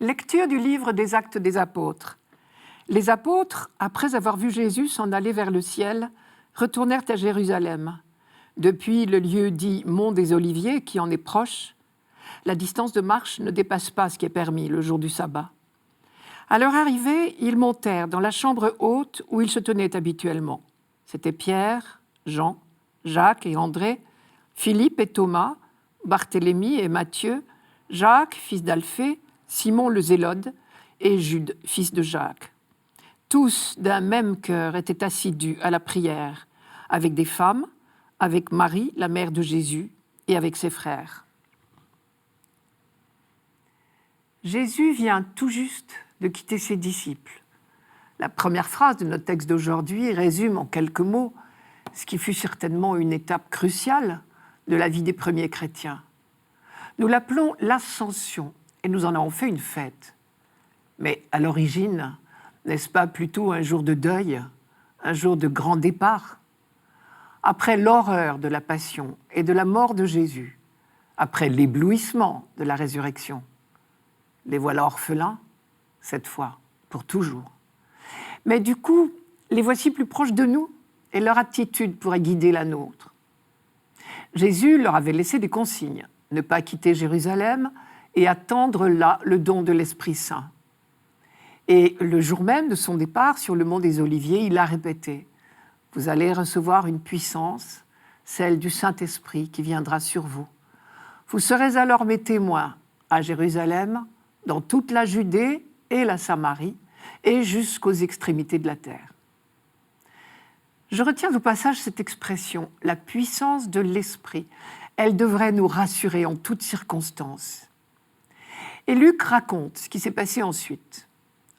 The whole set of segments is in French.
Lecture du livre des Actes des Apôtres. Les apôtres, après avoir vu Jésus s'en aller vers le ciel, retournèrent à Jérusalem. Depuis le lieu dit Mont des Oliviers, qui en est proche, la distance de marche ne dépasse pas ce qui est permis le jour du sabbat. À leur arrivée, ils montèrent dans la chambre haute où ils se tenaient habituellement. C'étaient Pierre, Jean, Jacques et André, Philippe et Thomas, Barthélemy et Matthieu, Jacques, fils d'Alphée, Simon le Zélode et Jude, fils de Jacques. Tous, d'un même cœur, étaient assidus à la prière, avec des femmes, avec Marie, la mère de Jésus, et avec ses frères. Jésus vient tout juste de quitter ses disciples. La première phrase de notre texte d'aujourd'hui résume en quelques mots ce qui fut certainement une étape cruciale de la vie des premiers chrétiens. Nous l'appelons l'Ascension et nous en avons fait une fête. Mais à l'origine, n'est-ce pas plutôt un jour de deuil, un jour de grand départ? Après l'horreur de la passion et de la mort de Jésus, après l'éblouissement de la résurrection, les voilà orphelins, cette fois, pour toujours. Mais du coup, les voici plus proches de nous et leur attitude pourrait guider la nôtre. Jésus leur avait laissé des consignes, ne pas quitter Jérusalem et attendre là le don de l'Esprit Saint. Et le jour même de son départ sur le mont des Oliviers, il a répété « Vous allez recevoir une puissance, celle du Saint-Esprit qui viendra sur vous. Vous serez alors mes témoins à Jérusalem, dans toute la Judée et la Samarie, et jusqu'aux extrémités de la terre. » Je retiens au passage cette expression, la puissance de l'Esprit. Elle devrait nous rassurer en toutes circonstances. Et Luc raconte ce qui s'est passé ensuite.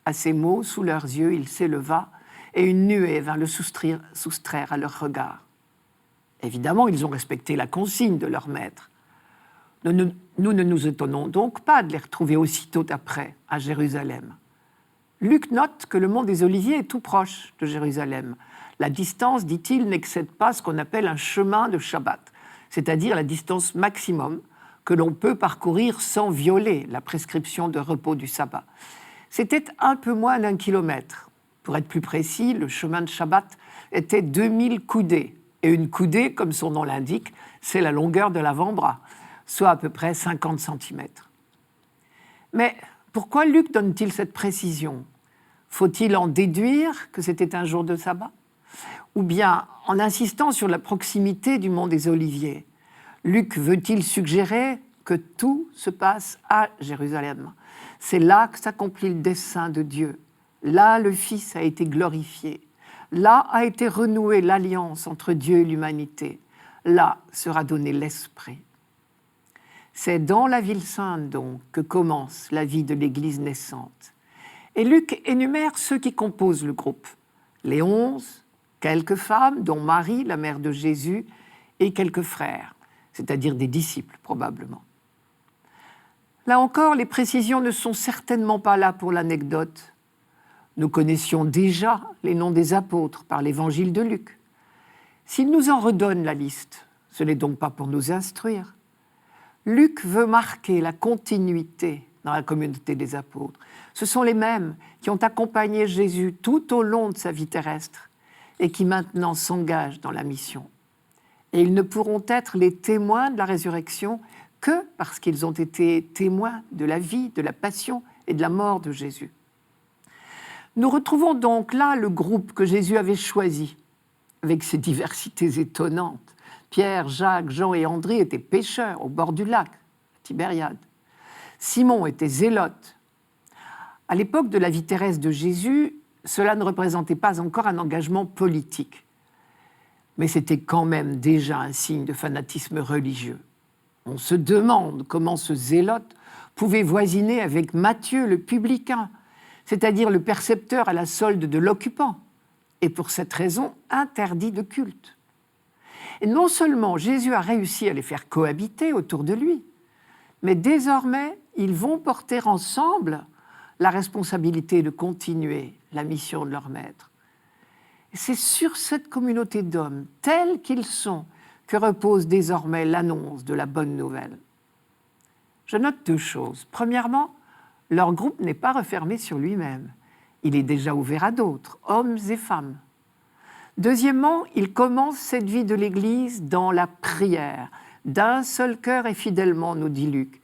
À ces mots, sous leurs yeux, il s'éleva et une nuée vint le soustraire à leur regard. Évidemment, ils ont respecté la consigne de leur maître. Nous ne nous étonnons donc pas de les retrouver aussitôt après à Jérusalem. Luc note que le mont des Oliviers est tout proche de Jérusalem. La distance, dit-il, n'excède pas ce qu'on appelle un chemin de Shabbat, c'est-à-dire la distance maximum que l'on peut parcourir sans violer la prescription de repos du sabbat. C'était un peu moins d'1 kilomètre. Pour être plus précis, le chemin de Shabbat était 2000 coudées. Et une coudée, comme son nom l'indique, c'est la longueur de l'avant-bras, soit à peu près 50 cm. Mais pourquoi Luc donne-t-il cette précision? Faut-il en déduire que c'était un jour de sabbat? Ou bien, en insistant sur la proximité du mont des Oliviers, Luc veut-il suggérer que tout se passe à Jérusalem? C'est là que s'accomplit le dessein de Dieu. Là, le Fils a été glorifié. Là a été renouée l'alliance entre Dieu et l'humanité. Là sera donné l'Esprit. C'est dans la ville sainte, donc, que commence la vie de l'Église naissante. Et Luc énumère ceux qui composent le groupe. Les 11, quelques femmes, dont Marie, la mère de Jésus, et quelques frères, c'est-à-dire des disciples, probablement. Là encore, les précisions ne sont certainement pas là pour l'anecdote. Nous connaissions déjà les noms des apôtres par l'évangile de Luc. S'il nous en redonne la liste, ce n'est donc pas pour nous instruire. Luc veut marquer la continuité dans la communauté des apôtres. Ce sont les mêmes qui ont accompagné Jésus tout au long de sa vie terrestre et qui maintenant s'engagent dans la mission. Et ils ne pourront être les témoins de la résurrection que parce qu'ils ont été témoins de la vie, de la passion et de la mort de Jésus. Nous retrouvons donc là le groupe que Jésus avait choisi, avec ses diversités étonnantes. Pierre, Jacques, Jean et André étaient pêcheurs au bord du lac, Tibériade. Simon était zélote. À l'époque de la vie terrestre de Jésus, cela ne représentait pas encore un engagement politique. Mais c'était quand même déjà un signe de fanatisme religieux. On se demande comment ce zélote pouvait voisiner avec Matthieu le publicain, c'est-à-dire le percepteur à la solde de l'occupant, et pour cette raison interdit de culte. Et non seulement Jésus a réussi à les faire cohabiter autour de lui, mais désormais, ils vont porter ensemble la responsabilité de continuer la mission de leur maître. Et c'est sur cette communauté d'hommes, tels qu'ils sont, que repose désormais l'annonce de la bonne nouvelle. Je note 2 choses. Premièrement, leur groupe n'est pas refermé sur lui-même. Il est déjà ouvert à d'autres, hommes et femmes. Deuxièmement, il commence cette vie de l'Église dans la prière, d'un seul cœur et fidèlement, nous dit Luc.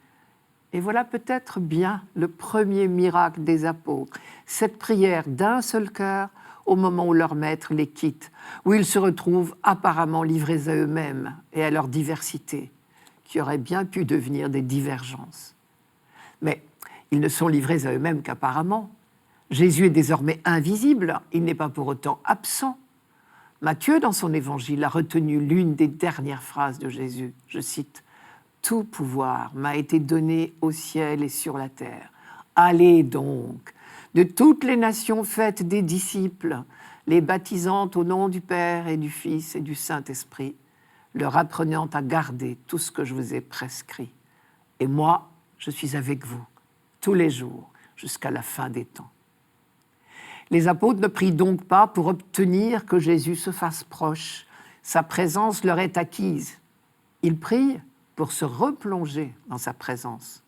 Et voilà peut-être bien le premier miracle des apôtres, cette prière d'un seul cœur au moment où leur maître les quitte, où ils se retrouvent apparemment livrés à eux-mêmes et à leur diversité, qui aurait bien pu devenir des divergences. Mais ils ne sont livrés à eux-mêmes qu'apparemment. Jésus est désormais invisible, il n'est pas pour autant absent. Matthieu, dans son évangile, a retenu l'une des dernières phrases de Jésus. Je cite, « Tout pouvoir m'a été donné au ciel et sur la terre. Allez donc, de toutes les nations faites des disciples, les baptisant au nom du Père et du Fils et du Saint-Esprit, leur apprenant à garder tout ce que je vous ai prescrit. Et moi, je suis avec vous tous les jours jusqu'à la fin des temps. » Les apôtres ne prient donc pas pour obtenir que Jésus se fasse proche. Sa présence leur est acquise. Ils prient pour se replonger dans sa présence.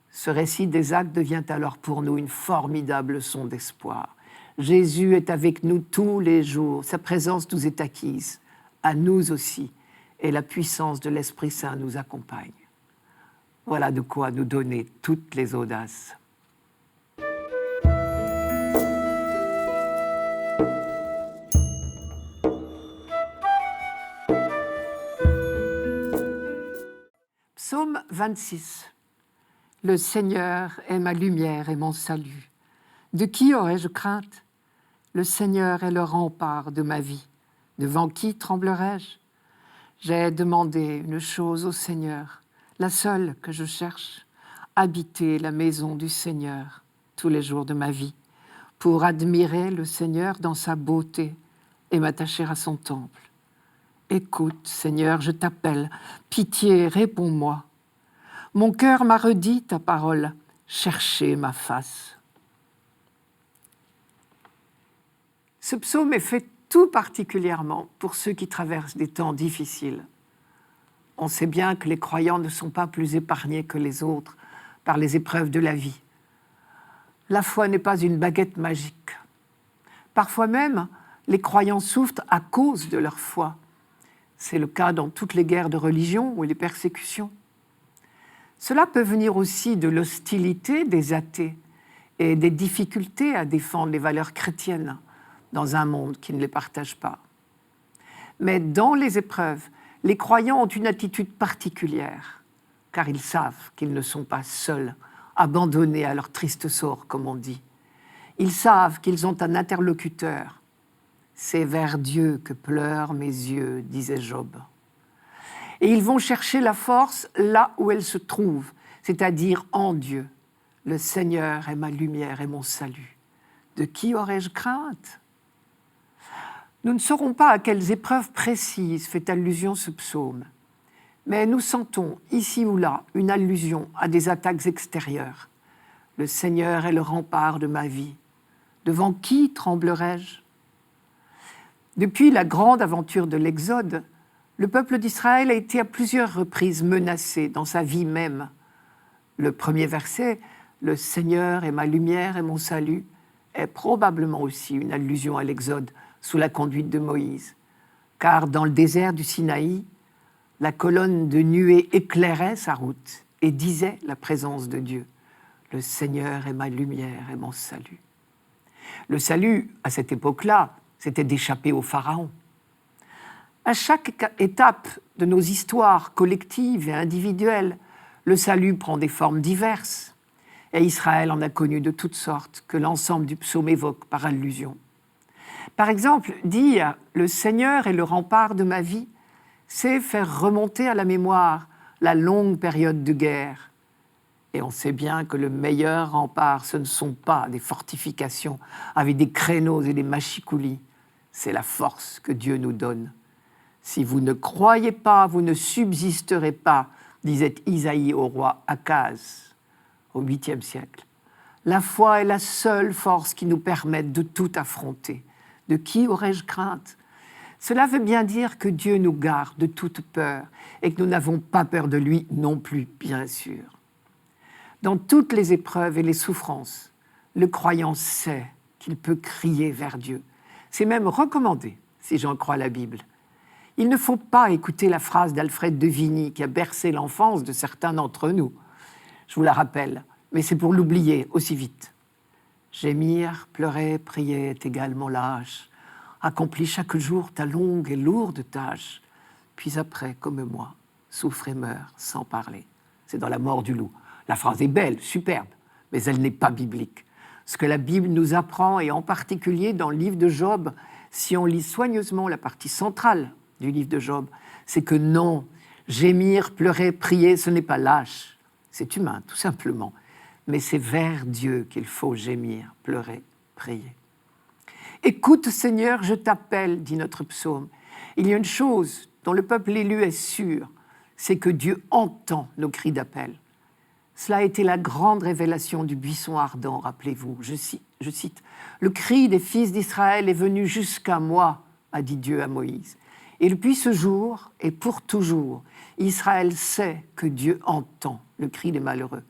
Ce récit des actes devient alors pour nous une formidable leçon d'espoir. Jésus est avec nous tous les jours. Sa présence nous est acquise, à nous aussi, et la puissance de l'Esprit Saint nous accompagne. Voilà de quoi nous donner toutes les audaces. Psaume 26. Le Seigneur est ma lumière et mon salut. De qui aurais-je crainte? Le Seigneur est le rempart de ma vie. Devant qui tremblerais-je? J'ai demandé une chose au Seigneur, la seule que je cherche, habiter la maison du Seigneur tous les jours de ma vie, pour admirer le Seigneur dans sa beauté et m'attacher à son temple. Écoute, Seigneur, je t'appelle, pitié, réponds-moi. Mon cœur m'a redit ta parole, cherchez ma face. Ce psaume est fait tout particulièrement pour ceux qui traversent des temps difficiles. On sait bien que les croyants ne sont pas plus épargnés que les autres par les épreuves de la vie. La foi n'est pas une baguette magique. Parfois même, les croyants souffrent à cause de leur foi. C'est le cas dans toutes les guerres de religion ou les persécutions. Cela peut venir aussi de l'hostilité des athées et des difficultés à défendre les valeurs chrétiennes dans un monde qui ne les partage pas. Mais dans les épreuves, les croyants ont une attitude particulière, car ils savent qu'ils ne sont pas seuls, abandonnés à leur triste sort, comme on dit. Ils savent qu'ils ont un interlocuteur. C'est vers Dieu que pleurent mes yeux, disait Job. Et ils vont chercher la force là où elle se trouve, c'est-à-dire en Dieu. Le Seigneur est ma lumière et mon salut. De qui aurais-je crainte? Nous ne saurons pas à quelles épreuves précises fait allusion ce psaume, mais nous sentons ici ou là une allusion à des attaques extérieures. Le Seigneur est le rempart de ma vie. Devant qui tremblerais-je? Depuis la grande aventure de l'Exode, le peuple d'Israël a été à plusieurs reprises menacé dans sa vie même. Le premier verset, « Le Seigneur est ma lumière et mon salut », est probablement aussi une allusion à l'Exode sous la conduite de Moïse. Car dans le désert du Sinaï, la colonne de nuée éclairait sa route et disait la présence de Dieu. « Le Seigneur est ma lumière et mon salut ». Le salut, à cette époque-là, c'était d'échapper au Pharaon. À chaque étape de nos histoires collectives et individuelles, le salut prend des formes diverses. Et Israël en a connu de toutes sortes, que l'ensemble du psaume évoque par allusion. Par exemple, dire « Le Seigneur est le rempart de ma vie », c'est faire remonter à la mémoire la longue période de guerre. Et on sait bien que le meilleur rempart, ce ne sont pas des fortifications avec des créneaux et des machicoulis. C'est la force que Dieu nous donne. Si vous ne croyez pas, vous ne subsisterez pas, disait Isaïe au roi Akaz au 8e siècle. La foi est la seule force qui nous permette de tout affronter. De qui aurais-je crainte? Cela veut bien dire que Dieu nous garde de toute peur et que nous n'avons pas peur de lui non plus, bien sûr. Dans toutes les épreuves et les souffrances, le croyant sait qu'il peut crier vers Dieu. C'est même recommandé, si j'en crois la Bible. Il ne faut pas écouter la phrase d'Alfred de Vigny qui a bercé l'enfance de certains d'entre nous. Je vous la rappelle, mais c'est pour l'oublier aussi vite. Gémir, pleurer, prier est également lâche. Accomplis chaque jour ta longue et lourde tâche. Puis après, comme moi, souffre et meurt sans parler. C'est dans La mort du loup. La phrase est belle, superbe, mais elle n'est pas biblique. Ce que la Bible nous apprend, et en particulier dans le livre de Job, si on lit soigneusement la partie centrale du livre de Job, c'est que non, gémir, pleurer, prier, ce n'est pas lâche. C'est humain, tout simplement. Mais c'est vers Dieu qu'il faut gémir, pleurer, prier. Écoute, Seigneur, je t'appelle, dit notre psaume. Il y a une chose dont le peuple élu est sûr, c'est que Dieu entend nos cris d'appel. Cela a été la grande révélation du buisson ardent, rappelez-vous. Je cite, « Le cri des fils d'Israël est venu jusqu'à moi, a dit Dieu à Moïse. Et depuis ce jour et pour toujours, Israël sait que Dieu entend le cri des malheureux.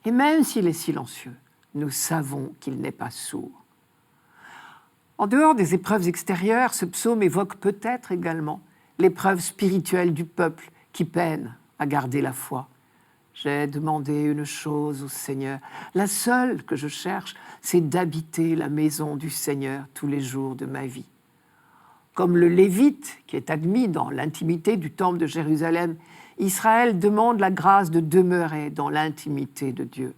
Et même s'il est silencieux, nous savons qu'il n'est pas sourd. » En dehors des épreuves extérieures, ce psaume évoque peut-être également l'épreuve spirituelle du peuple qui peine à garder la foi. J'ai demandé une chose au Seigneur. La seule que je cherche, c'est d'habiter la maison du Seigneur tous les jours de ma vie. Comme le Lévite, qui est admis dans l'intimité du temple de Jérusalem, Israël demande la grâce de demeurer dans l'intimité de Dieu.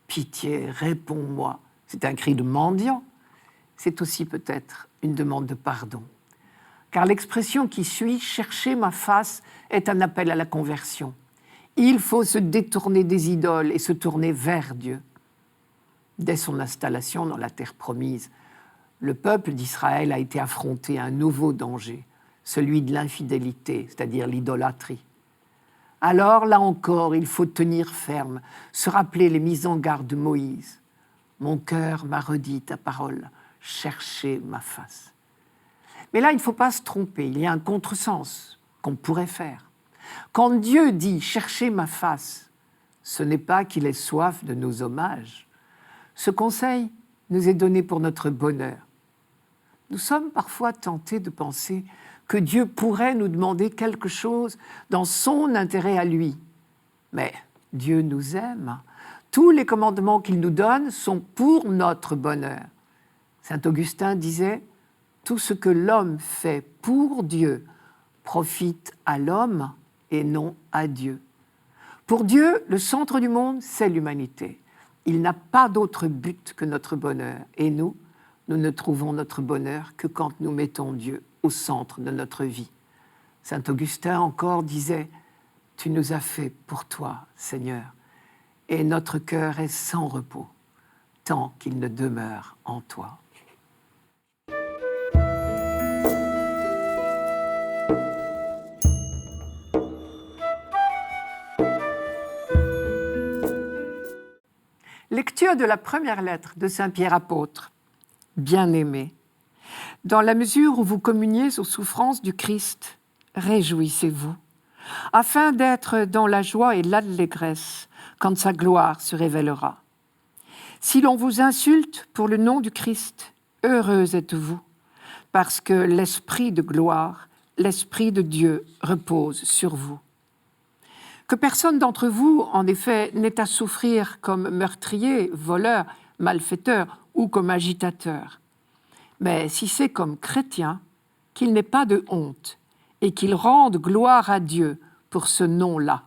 Pitié, réponds-moi. C'est un cri de mendiant. C'est aussi peut-être une demande de pardon. Car l'expression qui suit, « chercher ma face », est un appel à la conversion. Il faut se détourner des idoles et se tourner vers Dieu. Dès son installation dans la terre promise, le peuple d'Israël a été affronté à un nouveau danger, celui de l'infidélité, c'est-à-dire l'idolâtrie. Alors, là encore, il faut tenir ferme, se rappeler les mises en garde de Moïse. « Mon cœur m'a redit ta parole, cherchez ma face. » Mais là, il ne faut pas se tromper, il y a un contresens qu'on pourrait faire. Quand Dieu dit « cherchez ma face », ce n'est pas qu'il ait soif de nos hommages. Ce conseil nous est donné pour notre bonheur. Nous sommes parfois tentés de penser que Dieu pourrait nous demander quelque chose dans son intérêt à lui. Mais Dieu nous aime. Tous les commandements qu'il nous donne sont pour notre bonheur. Saint Augustin disait « Tout ce que l'homme fait pour Dieu profite à l'homme et non à Dieu. » Pour Dieu, le centre du monde, c'est l'humanité. Il n'a pas d'autre but que notre bonheur. Et nous ne trouvons notre bonheur que quand nous mettons Dieu au centre de notre vie. Saint Augustin encore disait « Tu nous as fait pour toi, Seigneur, et notre cœur est sans repos, tant qu'il ne demeure en toi. » Lecture de la première lettre de Saint Pierre apôtre. Bien-aimés, dans la mesure où vous communiez aux souffrances du Christ, réjouissez-vous, afin d'être dans la joie et l'allégresse quand sa gloire se révélera. Si l'on vous insulte pour le nom du Christ, heureux êtes-vous, parce que l'Esprit de gloire, l'Esprit de Dieu repose sur vous. Que personne d'entre vous, en effet, n'ait à souffrir comme meurtrier, voleur, malfaiteur ou comme agitateur. Mais si c'est comme chrétien, qu'il n'ait pas de honte et qu'il rende gloire à Dieu pour ce nom-là.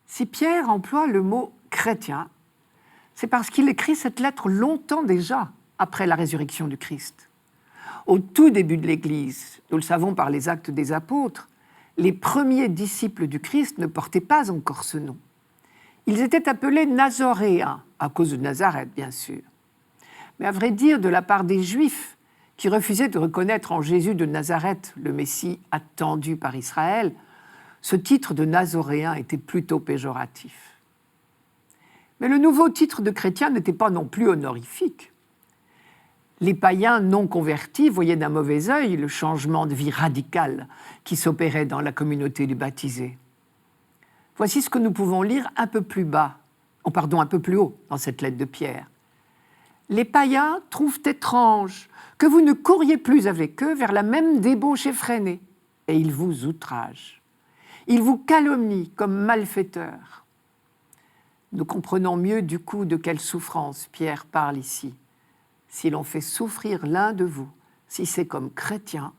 Si Pierre emploie le mot « chrétien », c'est parce qu'il écrit cette lettre longtemps déjà après la résurrection du Christ. Au tout début de l'Église, nous le savons par les actes des apôtres, les premiers disciples du Christ ne portaient pas encore ce nom. Ils étaient appelés Nazoréens, à cause de Nazareth, bien sûr. Mais à vrai dire, de la part des Juifs, qui refusaient de reconnaître en Jésus de Nazareth le Messie attendu par Israël, ce titre de Nazoréen était plutôt péjoratif. Mais le nouveau titre de chrétien n'était pas non plus honorifique. Les païens non convertis voyaient d'un mauvais œil le changement de vie radical qui s'opérait dans la communauté des baptisés. Voici ce que nous pouvons lire un peu plus un peu plus haut dans cette lettre de Pierre. Les païens trouvent étrange que vous ne couriez plus avec eux vers la même débauche effrénée, et ils vous outragent. Ils vous calomnient comme malfaiteurs. Nous comprenons mieux du coup de quelle souffrance Pierre parle ici. Si l'on fait souffrir l'un de vous, si c'est comme chrétien,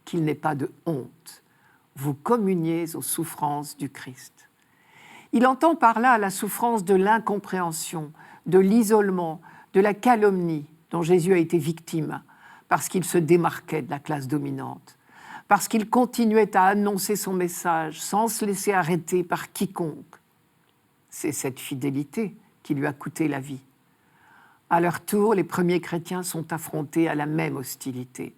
qu'il n'ait pas de honte. Vous communiez aux souffrances du Christ. Il entend par là la souffrance de l'incompréhension, de l'isolement, de la calomnie dont Jésus a été victime parce qu'il se démarquait de la classe dominante, parce qu'il continuait à annoncer son message sans se laisser arrêter par quiconque. C'est cette fidélité qui lui a coûté la vie. À leur tour, les premiers chrétiens sont affrontés à la même hostilité.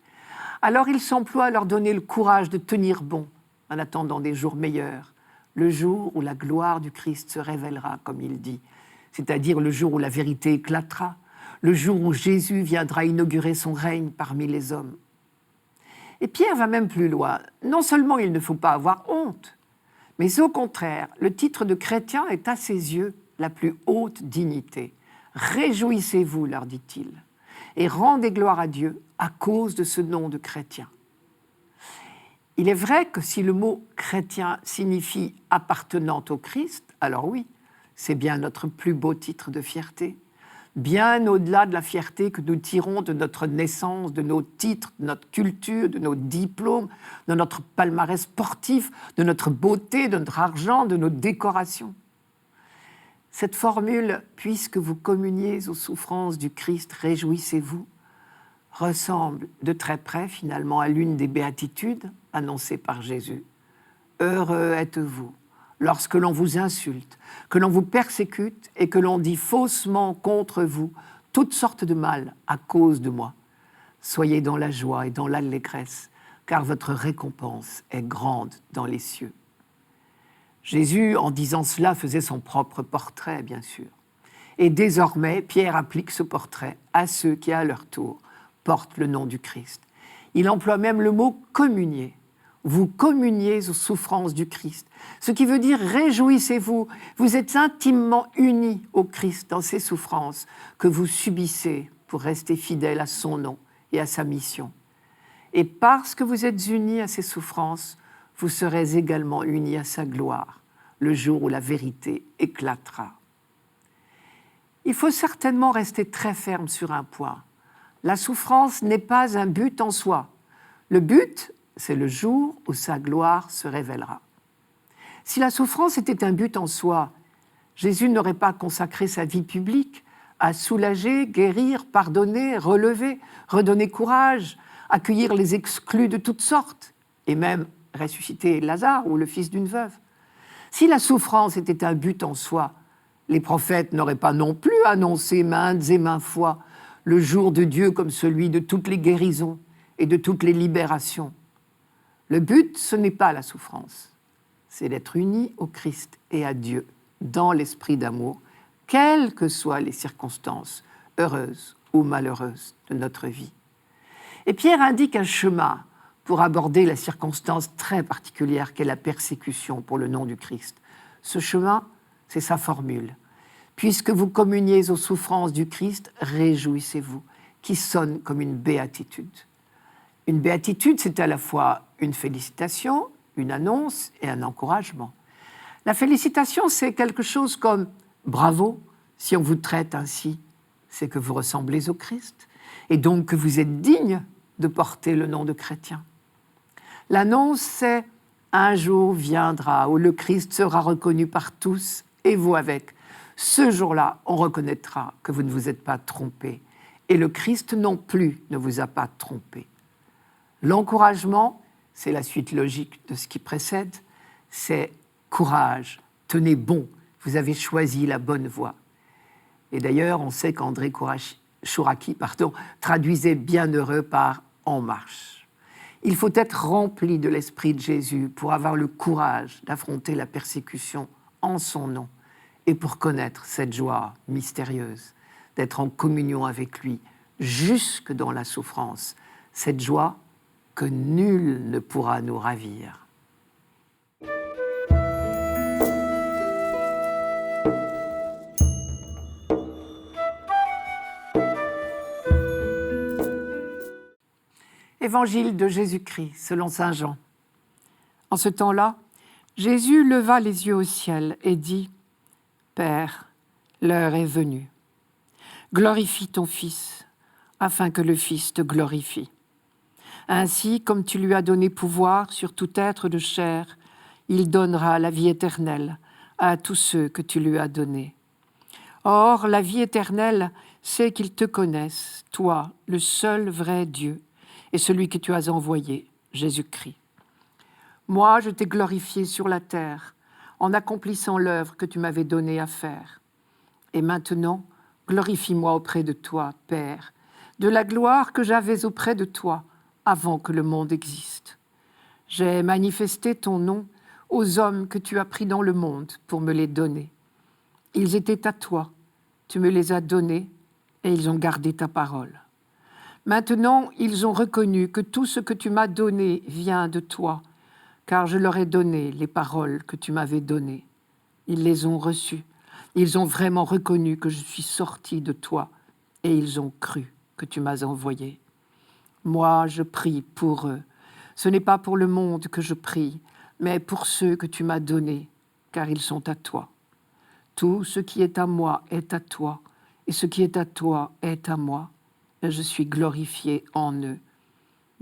Alors il s'emploie à leur donner le courage de tenir bon en attendant des jours meilleurs, le jour où la gloire du Christ se révélera, comme il dit, c'est-à-dire le jour où la vérité éclatera, le jour où Jésus viendra inaugurer son règne parmi les hommes. Et Pierre va même plus loin. Non seulement il ne faut pas avoir honte, mais au contraire, le titre de chrétien est à ses yeux la plus haute dignité. Réjouissez-vous, leur dit-il, et rendez gloire à Dieu à cause de ce nom de chrétien. Il est vrai que si le mot chrétien signifie appartenant au Christ, alors oui, c'est bien notre plus beau titre de fierté. Bien au-delà de la fierté que nous tirons de notre naissance, de nos titres, de notre culture, de nos diplômes, de notre palmarès sportif, de notre beauté, de notre argent, de nos décorations. Cette formule « puisque vous communiez aux souffrances du Christ, réjouissez-vous » ressemble de très près finalement à l'une des béatitudes annoncées par Jésus. « Heureux êtes-vous lorsque l'on vous insulte, que l'on vous persécute et que l'on dit faussement contre vous toutes sortes de mal à cause de moi. Soyez dans la joie et dans l'allégresse, car votre récompense est grande dans les cieux. » Jésus, en disant cela, faisait son propre portrait, bien sûr. Et désormais, Pierre applique ce portrait à ceux qui, à leur tour, portent le nom du Christ. Il emploie même le mot « communier ». Vous communiez aux souffrances du Christ, ce qui veut dire réjouissez-vous, vous êtes intimement unis au Christ dans ses souffrances que vous subissez pour rester fidèle à son nom et à sa mission. Et parce que vous êtes unis à ses souffrances, vous serez également unis à sa gloire, le jour où la vérité éclatera. Il faut certainement rester très ferme sur un point. La souffrance n'est pas un but en soi. Le but, c'est le jour où sa gloire se révélera. Si la souffrance était un but en soi, Jésus n'aurait pas consacré sa vie publique à soulager, guérir, pardonner, relever, redonner courage, accueillir les exclus de toutes sortes, et même ressusciter Lazare ou le fils d'une veuve. Si la souffrance était un but en soi, les prophètes n'auraient pas non plus annoncé maintes et maintes fois le jour de Dieu comme celui de toutes les guérisons et de toutes les libérations. Le but, ce n'est pas la souffrance, c'est d'être unis au Christ et à Dieu dans l'esprit d'amour, quelles que soient les circonstances, heureuses ou malheureuses de notre vie. Et Pierre indique un chemin pour aborder la circonstance très particulière qu'est la persécution pour le nom du Christ. Ce chemin, c'est sa formule. Puisque vous communiez aux souffrances du Christ, réjouissez-vous, qui sonne comme une béatitude. Une béatitude, c'est à la fois une félicitation, une annonce et un encouragement. La félicitation, c'est quelque chose comme « bravo, si on vous traite ainsi, c'est que vous ressemblez au Christ, et donc que vous êtes digne de porter le nom de chrétien. » L'annonce, c'est « un jour viendra où le Christ sera reconnu par tous, et vous avec. Ce jour-là, on reconnaîtra que vous ne vous êtes pas trompé, et le Christ non plus ne vous a pas trompé. » L'encouragement, c'est la suite logique de ce qui précède, c'est courage, tenez bon, vous avez choisi la bonne voie. Et d'ailleurs, on sait qu'André Chouraki traduisait bienheureux par en marche. Il faut être rempli de l'esprit de Jésus pour avoir le courage d'affronter la persécution en son nom et pour connaître cette joie mystérieuse, d'être en communion avec lui jusque dans la souffrance, cette joie que nul ne pourra nous ravir. Évangile de Jésus-Christ, selon saint Jean. En ce temps-là, Jésus leva les yeux au ciel et dit : « Père, l'heure est venue. Glorifie ton Fils, afin que le Fils te glorifie. Ainsi, comme tu lui as donné pouvoir sur tout être de chair, il donnera la vie éternelle à tous ceux que tu lui as donnés. Or, la vie éternelle, c'est qu'ils te connaissent, toi, le seul vrai Dieu, et celui que tu as envoyé, Jésus-Christ. Moi, je t'ai glorifié sur la terre, en accomplissant l'œuvre que tu m'avais donnée à faire. Et maintenant, glorifie-moi auprès de toi, Père, de la gloire que j'avais auprès de toi avant que le monde existe. J'ai manifesté ton nom aux hommes que tu as pris dans le monde pour me les donner. Ils étaient à toi, tu me les as donnés et ils ont gardé ta parole. Maintenant, ils ont reconnu que tout ce que tu m'as donné vient de toi, car je leur ai donné les paroles que tu m'avais données. Ils les ont reçues. Ils ont vraiment reconnu que je suis sorti de toi et ils ont cru que tu m'as envoyé. Moi, je prie pour eux. Ce n'est pas pour le monde que je prie, mais pour ceux que tu m'as donnés, car ils sont à toi. Tout ce qui est à moi est à toi, et ce qui est à toi est à moi, et je suis glorifié en eux.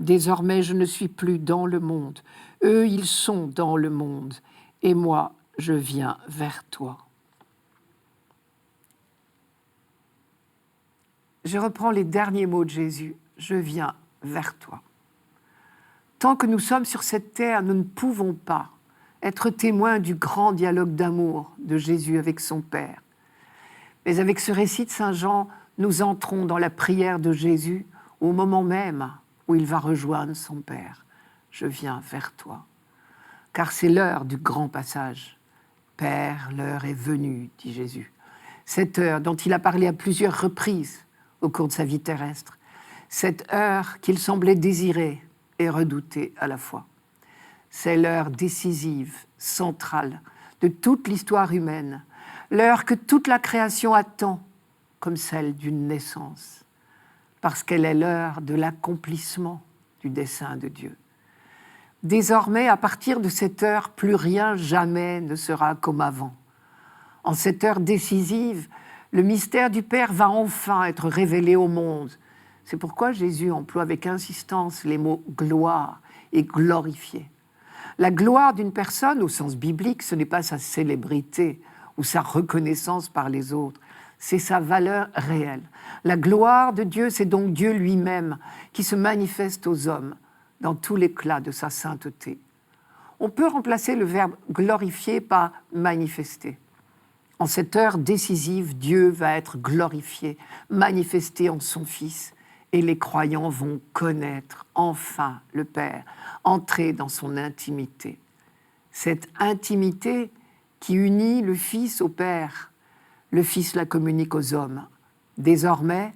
Désormais, je ne suis plus dans le monde. Eux, ils sont dans le monde, et moi, je viens vers toi. Je reprends les derniers mots de Jésus. Je viens vers toi. Tant que nous sommes sur cette terre, nous ne pouvons pas être témoins du grand dialogue d'amour de Jésus avec son Père. Mais avec ce récit de saint Jean, nous entrons dans la prière de Jésus au moment même où il va rejoindre son Père. Je viens vers toi. Car c'est l'heure du grand passage. Père, l'heure est venue, dit Jésus. Cette heure dont il a parlé à plusieurs reprises au cours de sa vie terrestre. Cette heure qu'il semblait désirer et redouter à la fois. C'est l'heure décisive, centrale de toute l'histoire humaine, l'heure que toute la création attend comme celle d'une naissance, parce qu'elle est l'heure de l'accomplissement du dessein de Dieu. Désormais, à partir de cette heure, plus rien jamais ne sera comme avant. En cette heure décisive, le mystère du Père va enfin être révélé au monde. C'est pourquoi Jésus emploie avec insistance les mots « gloire » et « glorifier ». La gloire d'une personne, au sens biblique, ce n'est pas sa célébrité ou sa reconnaissance par les autres, c'est sa valeur réelle. La gloire de Dieu, c'est donc Dieu lui-même qui se manifeste aux hommes dans tout l'éclat de sa sainteté. On peut remplacer le verbe « glorifier » par « manifester ». En cette heure décisive, Dieu va être glorifié, manifesté en son Fils, et les croyants vont connaître enfin le Père, entrer dans son intimité. Cette intimité qui unit le Fils au Père, le Fils la communique aux hommes. Désormais,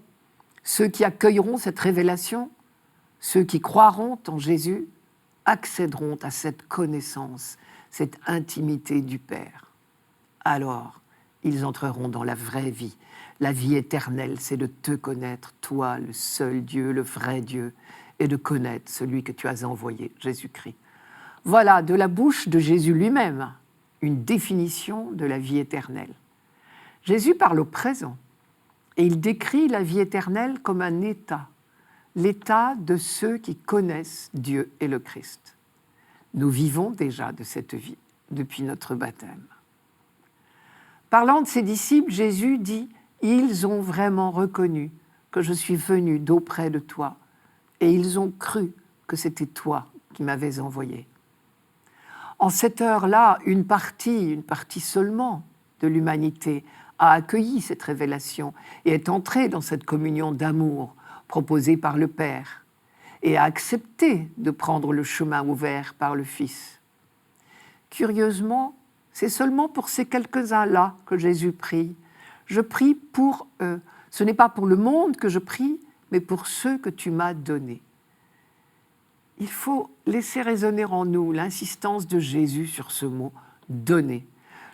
ceux qui accueilleront cette révélation, ceux qui croiront en Jésus, accéderont à cette connaissance, cette intimité du Père. Alors, ils entreront dans la vraie vie. La vie éternelle, c'est de te connaître, toi, le seul Dieu, le vrai Dieu, et de connaître celui que tu as envoyé, Jésus-Christ. Voilà, de la bouche de Jésus lui-même, une définition de la vie éternelle. Jésus parle au présent, et il décrit la vie éternelle comme un état, l'état de ceux qui connaissent Dieu et le Christ. Nous vivons déjà de cette vie depuis notre baptême. Parlant de ses disciples, Jésus dit « Ils ont vraiment reconnu que je suis venu d'auprès de toi, et ils ont cru que c'était toi qui m'avais envoyé. » En cette heure-là, une partie seulement de l'humanité a accueilli cette révélation et est entrée dans cette communion d'amour proposée par le Père et a accepté de prendre le chemin ouvert par le Fils. Curieusement, c'est seulement pour ces quelques-uns-là que Jésus prie. Je prie pour eux. Ce n'est pas pour le monde que je prie, mais pour ceux que tu m'as donnés. Il faut laisser résonner en nous l'insistance de Jésus sur ce mot « donner ».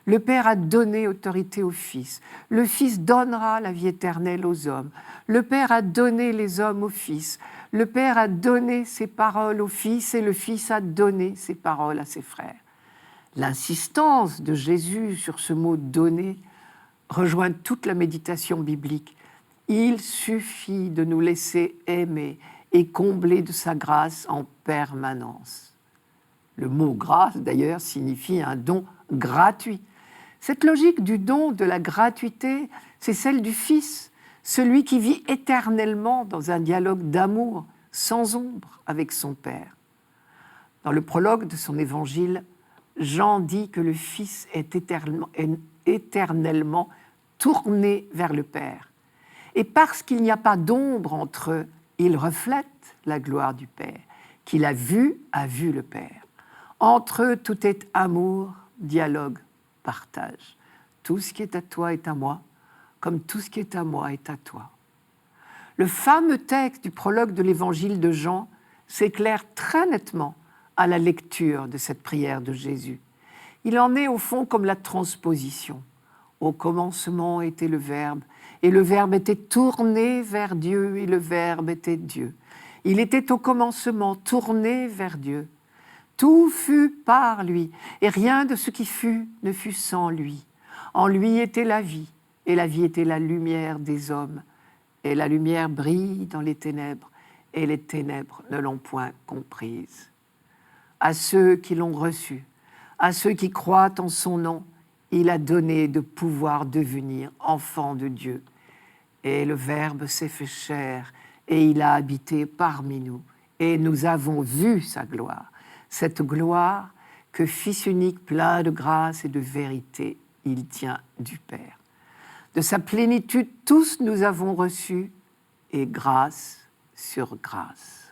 Le Père a donné autorité au Fils. Le Fils donnera la vie éternelle aux hommes. Le Père a donné les hommes au Fils. Le Père a donné ses paroles au Fils et le Fils a donné ses paroles à ses frères. L'insistance de Jésus sur ce mot « donner » rejoint toute la méditation biblique. Il suffit de nous laisser aimer et combler de sa grâce en permanence. Le mot « grâce », d'ailleurs, signifie un don gratuit. Cette logique du don, de la gratuité, c'est celle du Fils, celui qui vit éternellement dans un dialogue d'amour, sans ombre, avec son Père. Dans le prologue de son évangile, Jean dit que le Fils est éternellement tourné vers le Père. Et parce qu'il n'y a pas d'ombre entre eux, il reflète la gloire du Père. Qu'il a vu le Père. Entre eux, tout est amour, dialogue, partage. Tout ce qui est à toi est à moi, comme tout ce qui est à moi est à toi. Le fameux texte du prologue de l'évangile de Jean s'éclaire très nettement à la lecture de cette prière de Jésus. Il en est au fond comme la transposition. Au commencement était le Verbe, et le Verbe était tourné vers Dieu, et le Verbe était Dieu. Il était au commencement tourné vers Dieu. Tout fut par lui, et rien de ce qui fut ne fut sans lui. En lui était la vie, et la vie était la lumière des hommes. Et la lumière brille dans les ténèbres, et les ténèbres ne l'ont point comprise. À ceux qui l'ont reçu, à ceux qui croient en son nom, il a donné de pouvoir devenir enfants de Dieu. Et le Verbe s'est fait chair, et il a habité parmi nous. Et nous avons vu sa gloire, cette gloire que Fils unique plein de grâce et de vérité, il tient du Père. De sa plénitude, tous nous avons reçu, et grâce sur grâce.